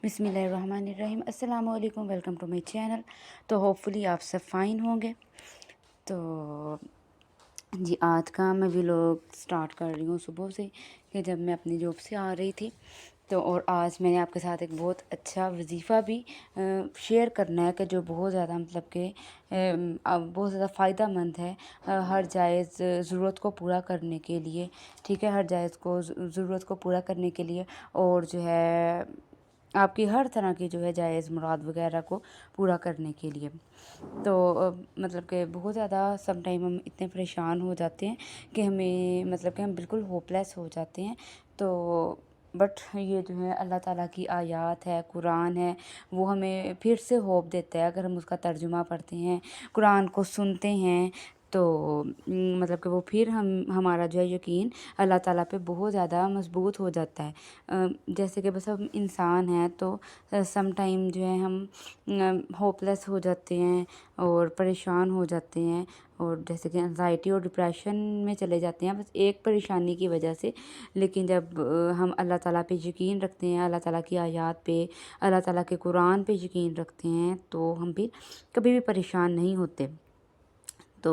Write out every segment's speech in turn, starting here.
बिस्मिल्लाहिर्रहमानिर्रहीम। अस्सलाम वालेकुम, वेलकम टू माय चैनल। तो होपफुली आप सब फ़ाइन होंगे। तो जी, आज का मैं व्लॉग स्टार्ट कर रही हूँ सुबह से, कि जब मैं अपनी जॉब से आ रही थी। तो और आज मैंने आपके साथ एक बहुत अच्छा वजीफ़ा भी शेयर करना है, कि जो बहुत ज़्यादा मतलब कि बहुत ज़्यादा फ़ायदा मंद है हर जायज़ ज़रूरत को पूरा करने के लिए। ठीक है, हर जायज़ को ज़रूरत को पूरा करने के लिए, और जो है आपकी हर तरह की जो है जायज़ मुराद वगैरह को पूरा करने के लिए। तो मतलब कि बहुत ज़्यादा सम टाइम हम इतने परेशान हो जाते हैं कि हमें मतलब कि हम बिल्कुल होपलेस हो जाते हैं। तो बट ये जो है अल्लाह ताला की आयत है, कुरान है, वो हमें फिर से होप देता है। अगर हम उसका तर्जुमा पढ़ते हैं, कुरान को सुनते हैं, तो मतलब कि वो फिर हमारा जो है यकीन अल्लाह ताला पे बहुत ज़्यादा मजबूत हो जाता है। जैसे कि बस हम इंसान हैं, तो सम टाइम जो है हम होपलेस हो जाते हैं और परेशान हो जाते हैं, और जैसे कि एंजाइटी और डिप्रेशन में चले जाते हैं बस एक परेशानी की वजह से। लेकिन जब हम अल्लाह ताला पे यकीन रखते हैं, अल्लाह ताला की आयत पे, अल्लाह ताला के कुरान पे यकीन रखते हैं, तो हम भी कभी भी परेशान नहीं होते। तो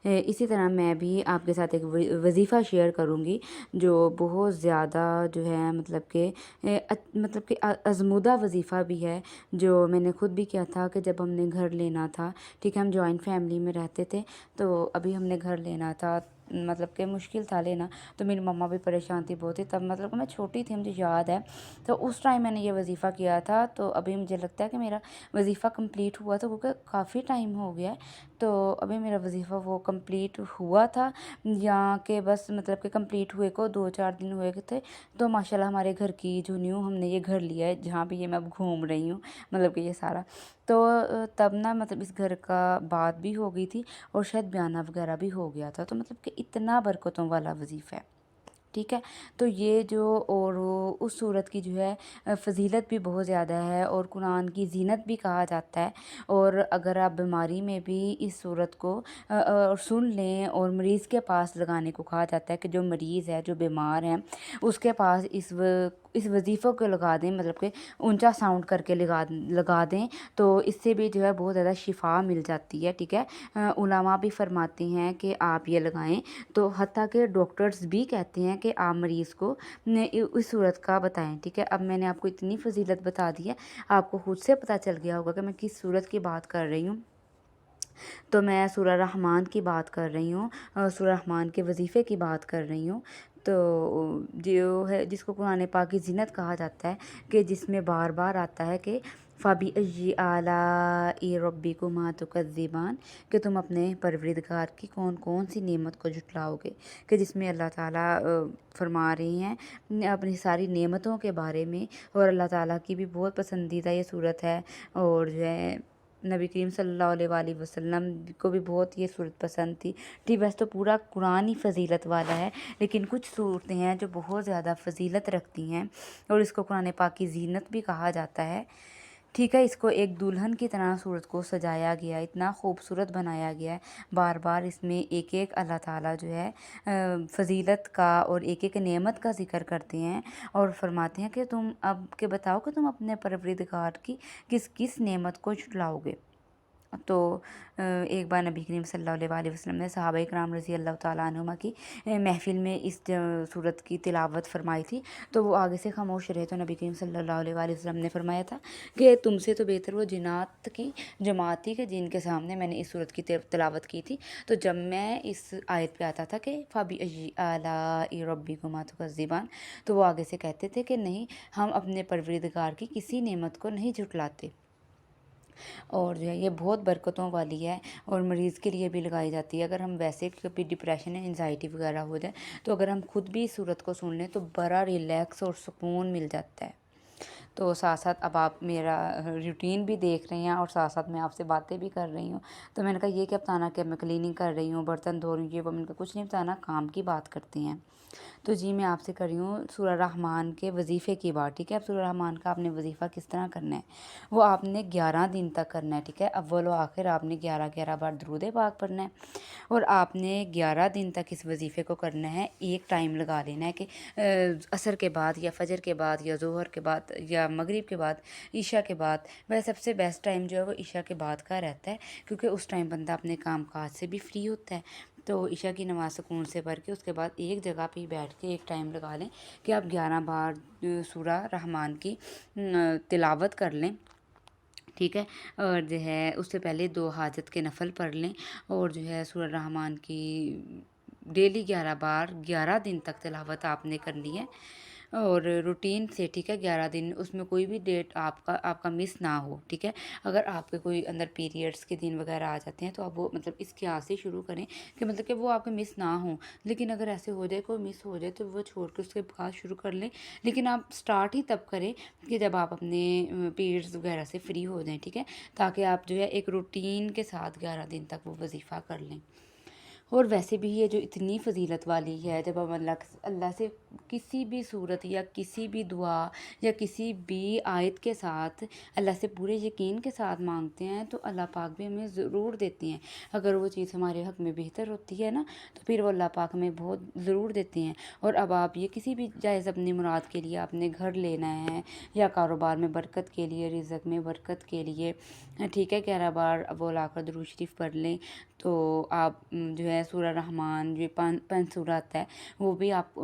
इसी तरह मैं भी आपके साथ एक वजीफ़ा शेयर करूँगी, जो बहुत ज़्यादा जो है मतलब कि मतलब कि आज़मूदा वजीफ़ा भी है, जो मैंने खुद भी किया था। कि जब हमने घर लेना था, ठीक है, हम जॉइंट फैमिली में रहते थे, तो अभी हमने घर लेना था, मतलब कि मुश्किल था लेना। तो मेरी मम्मा भी परेशान थी बहुत ही, तब मतलब कि मैं छोटी थी, मुझे याद है। तो उस टाइम मैंने ये वजीफ़ा किया था। तो अभी मुझे लगता है कि मेरा वजीफ़ा कंप्लीट हुआ था, क्योंकि काफ़ी टाइम हो गया है। तो अभी मेरा वजीफ़ा वो कंप्लीट हुआ था, या कि बस मतलब कि कंप्लीट हुए को 2-4 दिन हुए थे। तो माशाल्लाह हमारे घर की जो न्यू हमने ये घर लिया है, जहाँ पे ये मैं अब घूम रही हूँ, मतलब कि ये सारा। तो तब ना मतलब इस घर का बात भी हो गई थी, और शायद बयाना वगैरह भी हो गया था। तो मतलब कि इतना बरकतों वाला वजीफ़ा है, ठीक है। तो ये जो और वो उस सूरत की जो है फ़जीलत भी बहुत ज़्यादा है, और कुरान की ज़ीनत भी कहा जाता है। और अगर आप बीमारी में भी इस सूरत को और सुन लें, और मरीज़ के पास लगाने को कहा जाता है, कि जो मरीज़ है, जो बीमार है, उसके पास इस वजीफ़े को लगा दें, मतलब कि ऊंचा साउंड करके लगा दें, तो इससे भी जो है बहुत ज़्यादा शिफा मिल जाती है, ठीक है। उलमा भी फरमाते हैं कि आप ये लगाएं। तो हत्ता के डॉक्टर्स भी कहते हैं कि आप मरीज़ को इस सूरत का बताएं, ठीक है। अब मैंने आपको इतनी फजीलत बता दी है, आपको खुद से पता चल गया होगा कि मैं किस सूरत की बात कर रही हूँ। तो मैं सूरह रहमान की बात कर रही हूँ, सूरह रहमान के वजीफ़े की बात कर रही हूँ। तो जो है, जिसको कुरान पाक की ज़ीनत कहा जाता है, कि जिसमें बार बार आता है कि फ़बीअय्यि आलाइ रब्बिकुमा तुकज़्ज़िबान, कि तुम अपने परवरदिगार की कौन कौन सी नेमत को झुटलाओगे। कि जिसमें अल्लाह ताला फरमा रही हैं अपनी सारी नेमतों के बारे में, और अल्लाह ताला की भी बहुत पसंदीदा ये सूरत है। और जो है नबी करीम सल्लल्लाहु अलैहि वसल्लम को भी बहुत ये सूरत पसंद थी। ठीक, वैसे तो पूरा कुरान ही फ़जीलत वाला है, लेकिन कुछ सूरतें हैं जो बहुत ज़्यादा फ़जीलत रखती हैं, और इसको कुरान पाक की ज़ीनत भी कहा जाता है, ठीक है। इसको एक दुल्हन की तरह सूरत को सजाया गया है, इतना खूबसूरत बनाया गया है। बार बार इसमें एक एक अल्लाह ताला जो है फ़जीलत का और एक एक नेमत का ज़िक्र करते हैं, और फरमाते हैं कि तुम अब के बताओ कि तुम अपने परवरदिगार की किस किस नेमत को झुटलाओगे। तो एक बार नबी करीम सल्लल्लाहु अलैहि वसल्लम ने सहाबा कराम रज़ी अल्लाह तआला अन्हुमा की महफ़िल में इस सूरत की तिलावत फरमाई थी। तो वो आगे से खामोश रहे, तो नबी करीम सल्लल्लाहु अलैहि वसल्लम ने फरमाया था कि तुमसे तो बेहतर वो जिन्नात की जमात थी, कि जिनके सामने मैंने इस सूरत की तिलावत की थी। तो जब मैं इस आयत पे आता था कि फ़बीअय्यि आलाइ रब्बिकुमा तुकज़्ज़िबान, तो वो आगे से कहते थे कि नहीं, हम अपने परवरदिगार की किसी नेमत को नहीं झुटलाते। और जो है ये बहुत बरकतों वाली है, और मरीज़ के लिए भी लगाई जाती है। अगर हम वैसे कभी डिप्रेशन या एंजाइटी वगैरह हो जाए, तो अगर हम खुद भी इस सूरत को सुन लें, तो बड़ा रिलैक्स और सुकून मिल जाता है। तो साथ साथ अब आप मेरा रूटीन भी देख रहे हैं, और साथ साथ मैं आपसे बातें भी कर रही हूँ। तो मैंने कहा ये क्या बताना कि मैं क्लीनिंग कर रही हूँ, बर्तन धो रही हूँ, ये वो। मैंने कहा कुछ नहीं बताना, काम की बात करते हैं। تو جی میں آپ سے کر رہی ہوں سورہ رحمان کے وظیفے کی بات، ٹھیک ہے؟ اب سورہ رحمان کا آپ نے وظیفہ کس طرح کرنا ہے، وہ آپ نے 11 دن تک کرنا ہے، ٹھیک ہے؟ اول و آخر آپ نے 11 بار درود پاک پڑھنا ہے، اور آپ نے 11 دن تک اس وظیفے کو کرنا ہے۔ ایک ٹائم لگا لینا ہے کہ عصر کے بعد یا فجر کے بعد یا ظہر کے بعد یا مغرب کے بعد، عشاء کے بعد۔ ویسے سب سے بیسٹ ٹائم جو ہے وہ عشاء کے بعد کا رہتا ہے، کیونکہ اس ٹائم بندہ اپنے کام کاج سے بھی فری ہوتا ہے۔ تو عشاء کی نماز سکون سے پڑھ کے اس کے بعد ایک جگہ پہ ہی بیٹھ کے ایک ٹائم لگا لیں کہ آپ 11 بار سورہ رحمان کی تلاوت کر لیں، ٹھیک ہے؟ اور جو ہے اس سے پہلے 2 حاجت کے نفل پڑھ لیں، اور جو ہے سورہ رحمان کی ڈیلی 11 بار 11 دن تک تلاوت آپ نے کرنی ہے، اور روٹین سے، ٹھیک ہے؟ 11 دن اس میں کوئی بھی ڈیٹ آپ کا مس نہ ہو، ٹھیک ہے؟ اگر آپ کے کوئی اندر پیریڈس کے دن وغیرہ آ جاتے ہیں تو آپ وہ مطلب اس کے آس سے شروع کریں کہ مطلب کہ وہ آپ کے مس نہ ہوں، لیکن اگر ایسے ہو جائے کوئی مس ہو جائے تو وہ چھوڑ کے اس کے بعد شروع کر لیں، لیکن آپ سٹارٹ ہی تب کریں کہ جب آپ اپنے پیریڈس وغیرہ سے فری ہو جائیں، ٹھیک ہے؟ تاکہ آپ جو ہے ایک روٹین کے ساتھ 11 دن تک وہ وظیفہ کر لیں۔ اور ویسے بھی یہ جو اتنی فضیلت والی ہے، جب ہم اللہ سے کسی بھی صورت یا کسی بھی دعا یا کسی بھی آیت کے ساتھ اللہ سے پورے یقین کے ساتھ مانگتے ہیں تو اللہ پاک بھی ہمیں ضرور دیتے ہیں۔ اگر وہ چیز ہمارے حق میں بہتر ہوتی ہے نا تو پھر وہ اللہ پاک ہمیں بہت ضرور دیتے ہیں۔ اور اب آپ یہ کسی بھی جائز اپنی مراد کے لیے آپ نے گھر لینا ہے یا کاروبار میں برکت کے لیے، رزق میں برکت کے لیے، ٹھیک ہے، 11 بار وہ لا کر درود شریف پڑھ لیں، تو آپ جو ہے سورہ رحمان جو پانچ سورت ہے وہ بھی آپ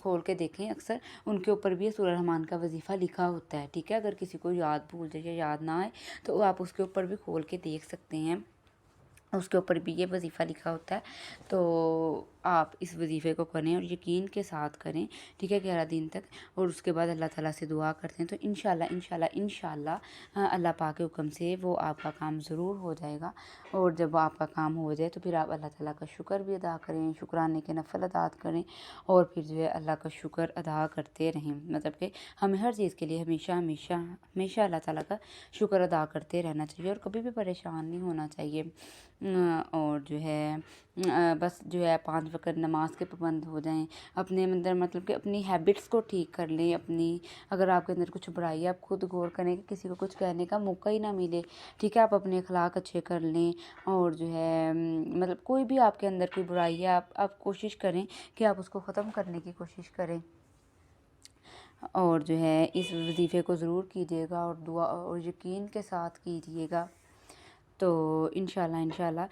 کھول کے دیکھیں، اکثر ان کے اوپر بھی سورہ رحمان کا وظیفہ لکھا ہوتا ہے، ٹھیک ہے؟ اگر کسی کو یاد بھول جائے یا یاد نہ آئے تو آپ اس کے اوپر بھی کھول کے دیکھ سکتے ہیں، اس کے اوپر بھی یہ وظیفہ لکھا ہوتا ہے۔ تو آپ اس وظیفے کو کریں اور یقین کے ساتھ کریں، ٹھیک ہے؟ 11 دن تک، اور اس کے بعد اللہ تعالیٰ سے دعا کرتے ہیں تو انشاءاللہ اللہ پاک کے حکم سے وہ آپ کا کام ضرور ہو جائے گا۔ اور جب آپ کا کام ہو جائے تو پھر آپ اللہ تعالیٰ کا شکر بھی ادا کریں، شکرانے کے نفل ادا کریں، اور پھر جو ہے اللہ کا شکر ادا کرتے رہیں، مطلب کہ ہمیں ہر چیز کے لیے ہمیشہ اللہ تعالیٰ کا شکر ادا کرتے رہنا چاہیے، اور کبھی بھی پریشان نہیں ہونا چاہیے۔ اور جو ہے بس جو ہے 5 وقت نماز کے پابند ہو جائیں، اپنے اندر مطلب کہ اپنی ہیبٹس کو ٹھیک کر لیں، اپنی اگر آپ کے اندر کچھ برائی ہے آپ خود غور کریں کہ کسی کو کچھ کہنے کا موقع ہی نہ ملے، ٹھیک ہے؟ آپ اپنے اخلاق اچھے کر لیں، اور جو ہے مطلب کوئی بھی آپ کے اندر کوئی برائی ہے آپ کوشش کریں کہ آپ اس کو ختم کرنے کی کوشش کریں، اور جو ہے اس وظیفے کو ضرور کیجیے گا اور دعا اور یقین کے ساتھ کیجیے گا، تو انشاءاللہ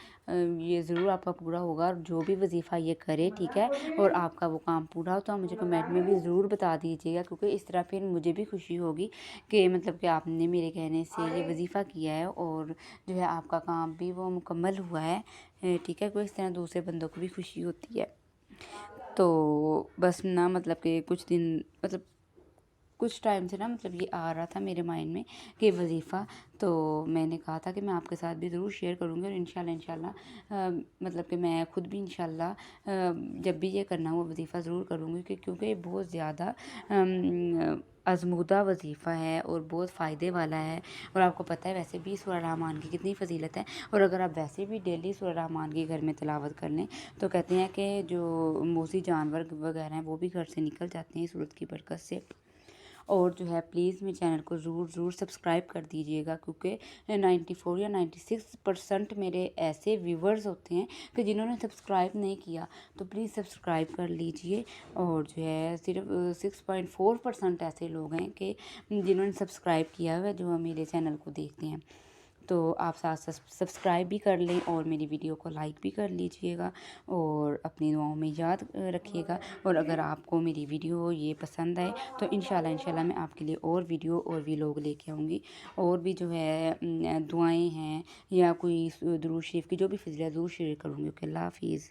یہ ضرور آپ کا پورا ہوگا۔ اور جو بھی وظیفہ یہ کرے، ٹھیک ہے، اور آپ کا وہ کام پورا ہو تو آپ مجھے کمنٹ میں بھی ضرور بتا دیجیے گا، کیونکہ اس طرح پھر مجھے بھی خوشی ہوگی کہ مطلب کہ آپ نے میرے کہنے سے یہ وظیفہ کیا ہے اور جو ہے آپ کا کام بھی وہ مکمل ہوا ہے، ٹھیک ہے؟ کوئی اس طرح دوسرے بندوں کو بھی خوشی ہوتی ہے۔ تو بس نا مطلب کہ کچھ ٹائم سے نا مطلب یہ آ رہا تھا میرے مائنڈ میں کہ وظیفہ، تو میں نے کہا تھا کہ میں آپ کے ساتھ بھی ضرور شیئر کروں گی، اور انشاءاللہ مطلب کہ میں خود بھی انشاءاللہ جب بھی یہ کرنا وہ وظیفہ ضرور کروں گی، کیونکہ یہ بہت زیادہ آزمودہ وظیفہ ہے اور بہت فائدے والا ہے، اور آپ کو پتہ ہے ویسے بھی سورہ رحمان کی کتنی فضیلت ہے، اور اگر آپ ویسے بھی ڈیلی سورہ رحمان کی گھر میں تلاوت کر لیں تو کہتے ہیں کہ جو موذی جانور وغیرہ ہیں وہ بھی گھر سے نکل جاتے ہیں اس سورت کی برکت سے۔ اور جو ہے پلیز میرے چینل کو ضرور سبسکرائب کر دیجیے گا، کیونکہ 94 یا 96% میرے ایسے ویورز ہوتے ہیں کہ جنہوں نے سبسکرائب نہیں کیا، تو پلیز سبسکرائب کر لیجئے، اور جو ہے صرف 6.4% ایسے لوگ ہیں کہ جنہوں نے سبسکرائب کیا ہوا ہے جو میرے چینل کو دیکھتے ہیں، تو آپ ساتھ سبسکرائب بھی کر لیں اور میری ویڈیو کو لائک بھی کر لیجئے گا، اور اپنی دعاؤں میں یاد رکھیے گا۔ اور اگر آپ کو میری ویڈیو یہ پسند آئے تو انشاءاللہ میں آپ کے لیے اور ویڈیو اور ویلوگ لے کے آؤں گی، اور بھی جو ہے دعائیں ہیں یا کوئی درود شریف کی جو بھی فضیلت ضرور شیئر کروں گی۔ اوکے، اللہ حافظ۔